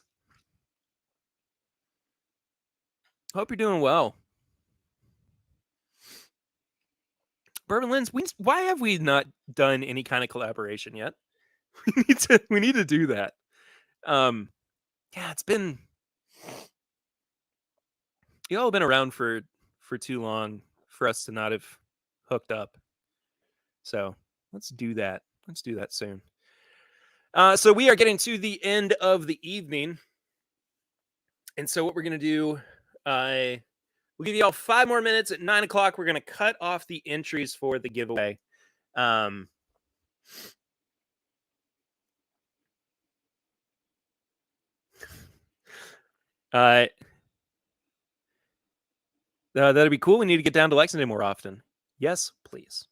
Hope you're doing well. Bourbon Lynn's, why have we not done any kind of collaboration yet? We need to do that. Yeah, it's been, you all been around for too long for us to not have hooked up. So let's do that. Let's do that soon. So we are getting to the end of the evening. And so what we're going to do, we'll give you all 5 more minutes. At 9 o'clock, we're going to cut off the entries for the giveaway. That'd be cool. We need to get down to Lexington more often. Yes, please.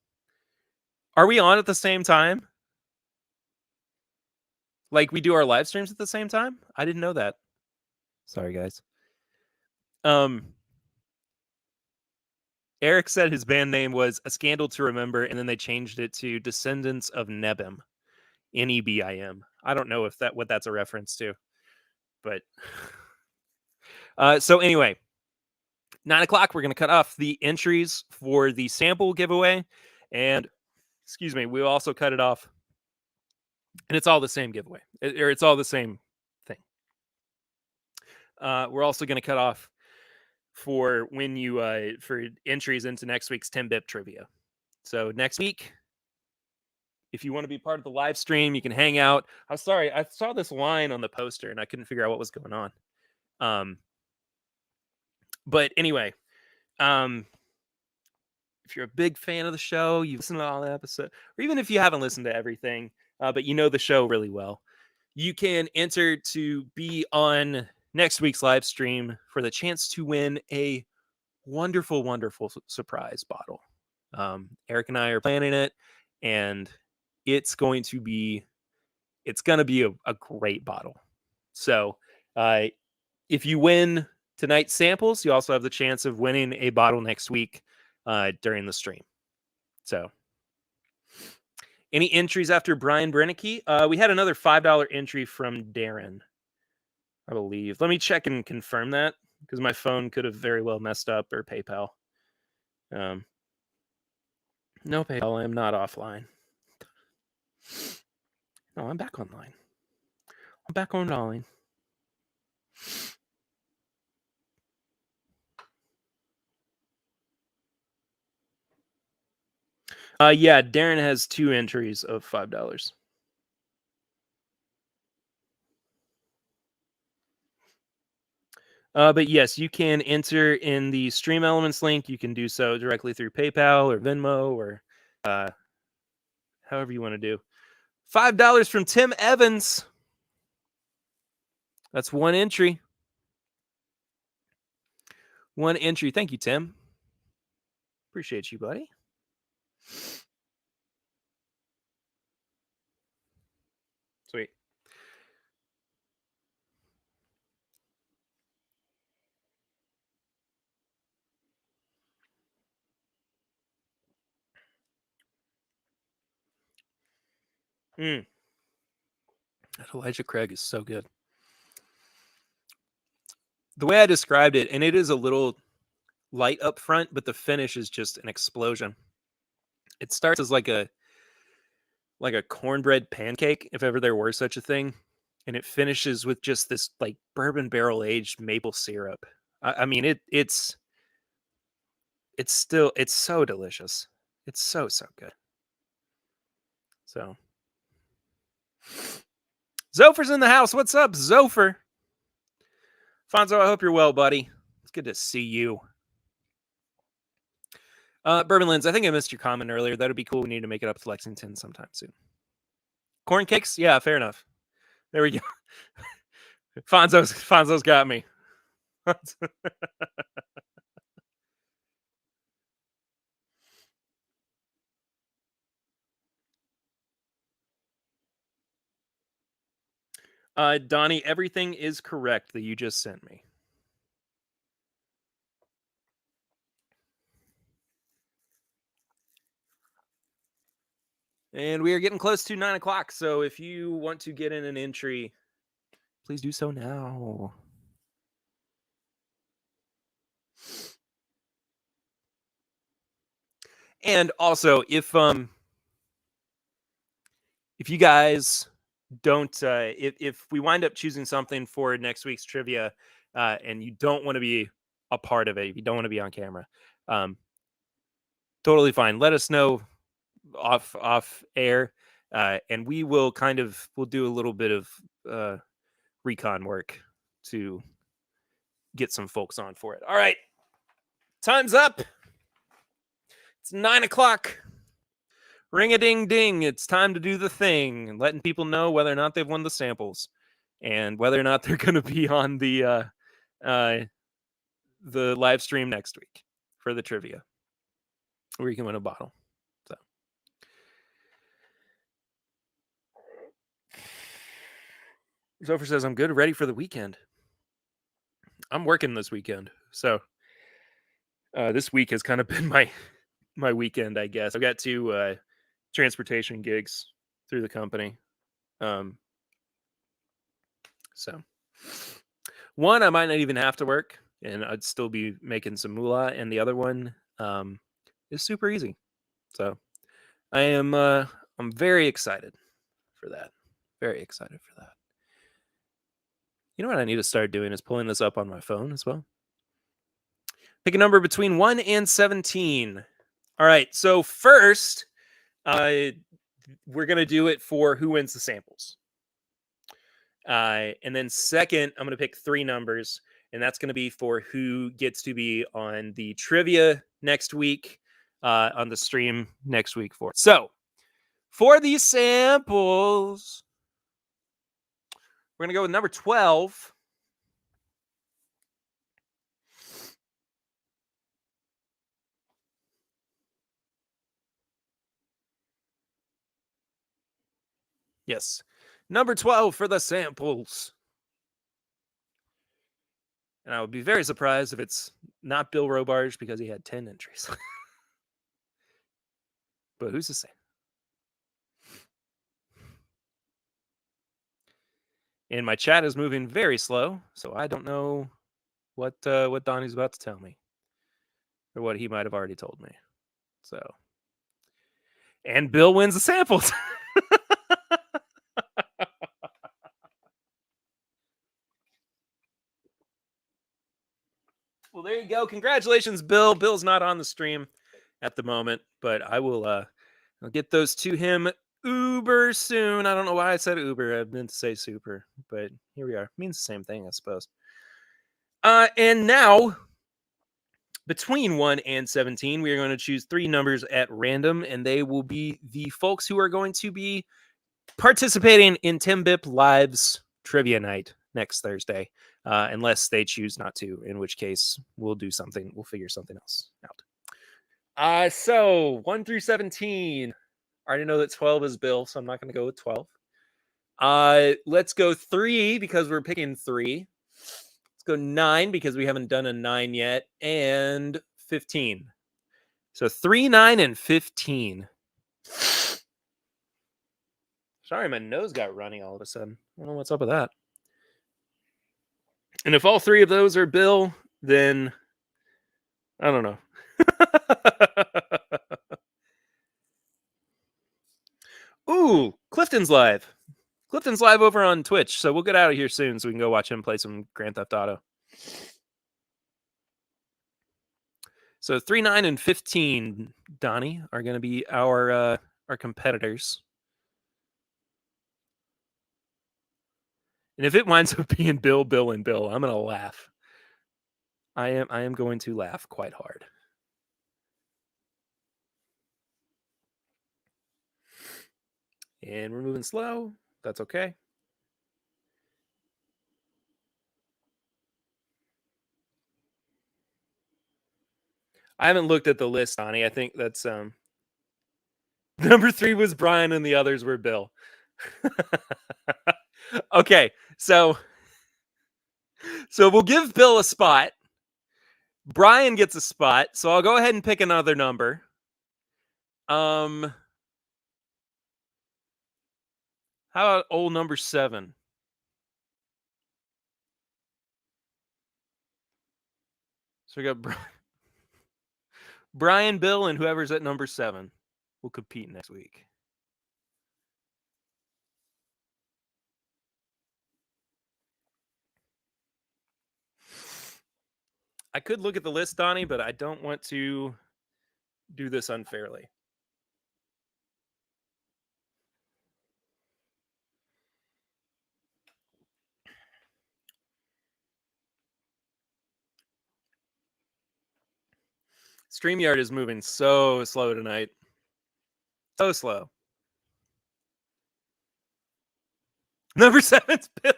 Are we on at the same time? Like we do our live streams at the same time? I didn't know that. Sorry, guys. Eric said his band name was A Scandal to Remember, and then they changed it to Descendants of Nebim. Nebim. I don't know if what that's a reference to, but so anyway, 9:00. We're gonna cut off the entries for the sample giveaway, and excuse me, we'll also cut it off, and it's all the same giveaway, or it's all the same thing. We're also gonna cut off for when you for entries into next week's TIMBP trivia. So next week, if you want to be part of the live stream, you can hang out. I'm sorry, I saw this line on the poster and I couldn't figure out what was going on. But anyway, if you're a big fan of the show, you've listened to all the episodes, or even if you haven't listened to everything, but you know the show really well, you can enter to be on next week's live stream for the chance to win a wonderful, wonderful surprise bottle. Eric and I are planning it, and it's going to be a great bottle. So if you win tonight's samples, you also have the chance of winning a bottle next week during the stream. So any entries after Brian Brennicky? We had another $5 entry from Darren, I believe. Let me check and confirm that, because my phone could have very well messed up, or PayPal. No PayPal, I'm not offline. No, I'm back online. I'm back online. Yeah, Darren has 2 entries of $5. But yes, you can enter in the Stream Elements link. You can do so directly through PayPal or Venmo, or however you want to do. $5 from Tim Evans. That's 1 entry. 1 entry. Thank you, Tim. Appreciate you, buddy. Sweet. That Elijah Craig is so good. The way I described it, and it is a little light up front, but the finish is just an explosion. It starts as like a cornbread pancake, if ever there were such a thing, and it finishes with just this like bourbon barrel aged maple syrup. I mean, it's so delicious. It's so good. So Zopher's in the house. What's up, Zopher? Fonzo, I hope you're well, buddy. It's good to see you. Bourbon Lens, I think I missed your comment earlier. That'd be cool. We need to make it up to Lexington sometime soon. Corn cakes? Yeah, fair enough. There we go. Fonzo's got me. Donnie, everything is correct that you just sent me. And we are getting close to 9:00. So if you want to get in an entry, please do so now. And also, if you guys don't, if we wind up choosing something for next week's trivia, and you don't want to be a part of it, if you don't want to be on camera, totally fine. Let us know off air, and we'll do a little bit of recon work to get some folks on for it. All right, time's up. It's 9:00. Ring a ding ding. It's time to do the thing, and letting people know whether or not they've won the samples, and whether or not they're going to be on the live stream next week for the trivia, where you can win a bottle. So Zofer says, I'm good, ready for the weekend. I'm working this weekend. So this week has kind of been my weekend, I guess. I've got 2 transportation gigs through the company. So one, I might not even have to work and I'd still be making some moolah. And the other one is super easy. So I'm very excited for that. Very excited for that. You know what I need to start doing is pulling this up on my phone as well. Pick a number between 1 and 17. All right. So first, we're going to do it for who wins the samples. And then second, I'm going to pick 3 numbers, and that's going to be for who gets to be on the trivia next week, on the stream next week for it. So for these samples, we're going to go with number 12. Yes. Number 12 for the samples. And I would be very surprised if it's not Bill Robarge because he had 10 entries. But who's to say? And my chat is moving very slow, so I don't know what Donnie's about to tell me, or what he might have already told me. So, and Bill wins the samples. Well, there you go. Congratulations, Bill. Bill's not on the stream at the moment, but I'll get those to him uber soon. I don't know why I said Uber. I meant to say super, but here we are. It means the same thing, I suppose. And now, between 1 and 17, we are going to choose 3 numbers at random, and they will be the folks who are going to be participating in TIMBP Live's trivia night next Thursday, unless they choose not to, in which case we'll do something. We'll figure something else out. So 1 through 17. I already know that 12 is Bill, so I'm not going to go with 12. Let's go 3 because we're picking 3. Let's go 9 because we haven't done a 9 yet, and 15. So 3, 9, and 15. Sorry, my nose got runny all of a sudden. I don't know what's up with that. And if all 3 of those are Bill, then I don't know. Ooh, Clifton's live. Clifton's live over on Twitch, so we'll get out of here soon so we can go watch him play some Grand Theft Auto. So 3, 9, and 15, Donnie, are going to be our competitors. And if it winds up being Bill, Bill, and Bill, I'm going to laugh. I am going to laugh quite hard. And we're moving slow. That's okay. I haven't looked at the list, Donnie. I think that's number 3 was Brian and the others were Bill. Okay, so we'll give Bill a spot. Brian gets a spot, so I'll go ahead and pick another number. How about old number 7? So we got Brian, Bill, and whoever's at number 7 will compete next week. I could look at the list, Donnie, but I don't want to do this unfairly. StreamYard is moving so slow tonight. So slow. Number 7's Bill.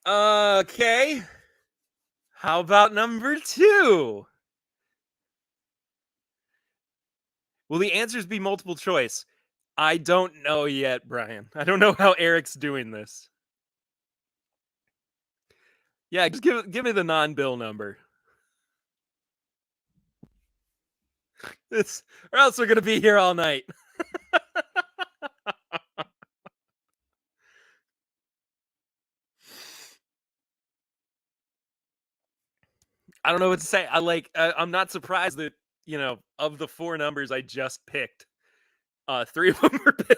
Okay. How about number 2? Will the answers be multiple choice? I don't know yet, Brian. I don't know how Eric's doing this. Yeah, just give me the non-bill number. This, or else we're gonna be here all night. I don't know what to say. I'm not surprised that, of the 4 numbers I just picked, 3 of them are bill.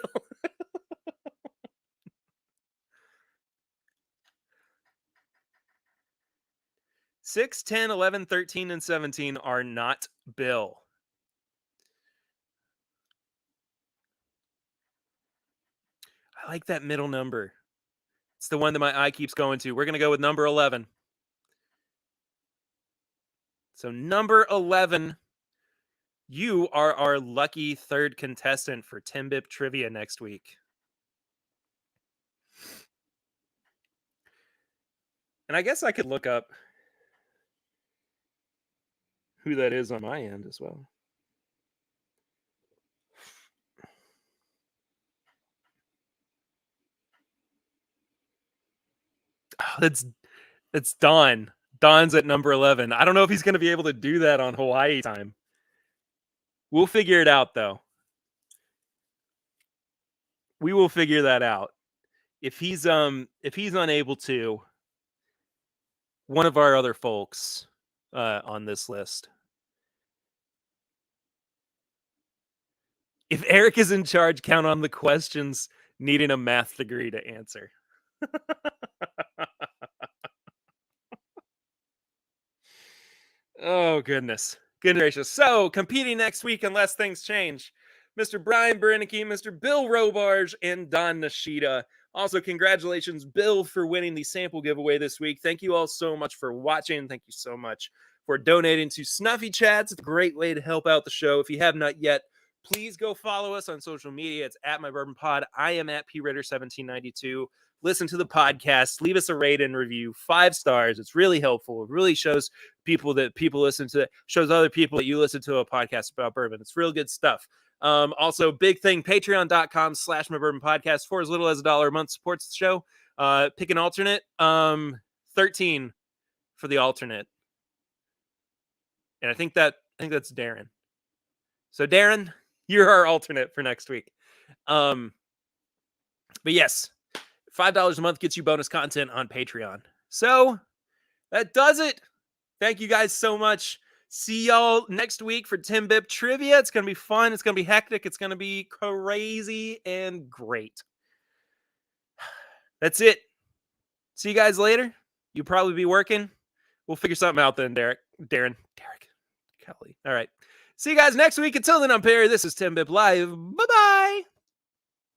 6, 10, 11, 13, and 17 are not bill. I like that middle number. It's the one that my eye keeps going to. We're gonna go with number 11. So number 11, you are our lucky third contestant for TIMBP trivia next week. And I guess I could look up who that is on my end as well. Oh, that's Don. Don's at number 11. I don't know if he's going to be able to do that on Hawaii time. We'll figure it out, though. We will figure that out. If he's unable to, one of our other folks on this list. If Eric is in charge, count on the questions needing a math degree to answer. Oh, goodness. Goodness gracious. So, competing next week, unless things change, Mr. Brian Bernicki, Mr. Bill Robarge, and Don Nishida. Also, congratulations, Bill, for winning the sample giveaway this week. Thank you all so much for watching. Thank you so much for donating to Snuffy Chats. It's a great way to help out the show. If you have not yet, please go follow us on social media. It's at My Bourbon Pod. I am at PRitter1792. Listen to the podcast. Leave us a rate and review. 5 stars. It's really helpful. It really shows people that people listen to. Shows other people that you listen to a podcast about bourbon. It's real good stuff. Also, big thing, patreon.com/mybourbonpodcast for as little as $1 a month supports the show. Pick an alternate. 13 for the alternate. And I think that's Darren. So Darren, you're our alternate for next week. But yes, $5 a month gets you bonus content on Patreon. So that does it. Thank you guys so much. See y'all next week for TIMBP trivia. It's going to be fun. It's going to be hectic. It's going to be crazy and great. That's it. See you guys later. You'll probably be working. We'll figure something out then, Derek. Kelly. All right. See you guys next week. Until then, I'm Perry. This is TIMBP Live. Bye-bye.